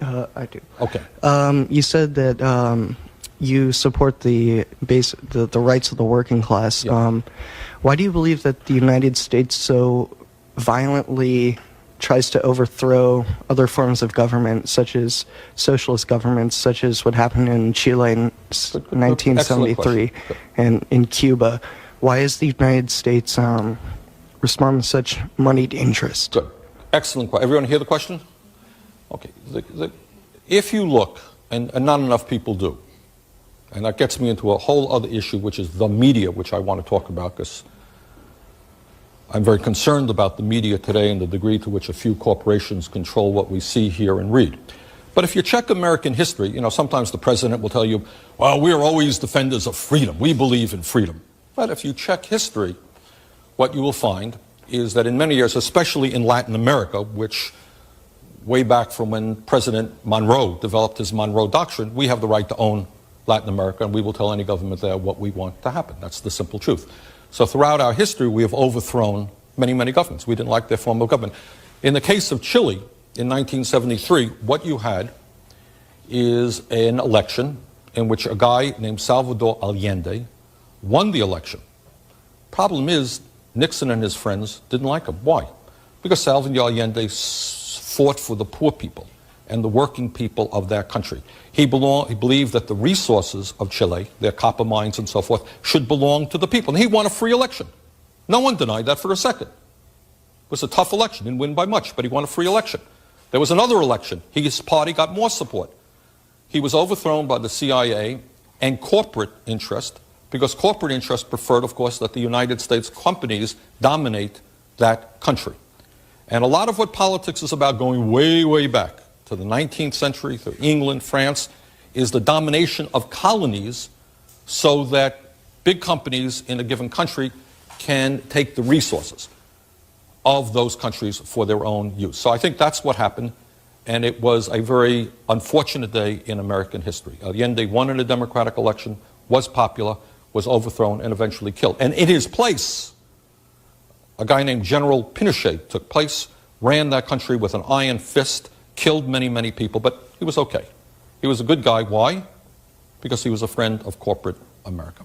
I do. Okay. You said that you support the rights of the working class. Yeah. Why do you believe that the United States so violently tries to overthrow other forms of government, such as socialist governments, such as what happened in Chile in 1973 and in Cuba? Why is the United States responding with such moneyed interest? Good. Excellent question. Everyone hear the question? Okay. If you look, and not enough people do, and that gets me into a whole other issue, which is the media, which I want to talk about, because I'm very concerned about the media today and the degree to which a few corporations control what we see, hear, and read. But if you check American history, you know, sometimes the president will tell you, well, we are always defenders of freedom. We believe in freedom. But if you check history, what you will find is that in many years, especially in Latin America, which way back from when President Monroe developed his Monroe Doctrine, we have the right to own Latin America, and we will tell any government there what we want to happen. That's the simple truth. So throughout our history, we have overthrown many, many governments. We didn't like their form of government. In the case of Chile, in 1973, what you had is an election in which a guy named Salvador Allende won the election. Problem is, Nixon and his friends didn't like him. Why? Because Salvador Allende fought for the poor people and the working people of that country. He believed that the resources of Chile, their copper mines and so forth, should belong to the people. And he won a free election. No one denied that for a second. It was a tough election. Didn't win by much, but he won a free election. There was another election. His party got more support. He was overthrown by the CIA and corporate interest, because corporate interest preferred, of course, that the United States companies dominate that country. And a lot of what politics is about, going way, way back to the 19th century, through England, France, is the domination of colonies so that big companies in a given country can take the resources of those countries for their own use. So I think that's what happened, and it was a very unfortunate day in American history. Allende won in a democratic election, was popular, was overthrown, and eventually killed. And in his place, a guy named General Pinochet took place, ran that country with an iron fist, killed many, many people, but he was okay. He was a good guy. Why? Because he was a friend of corporate America.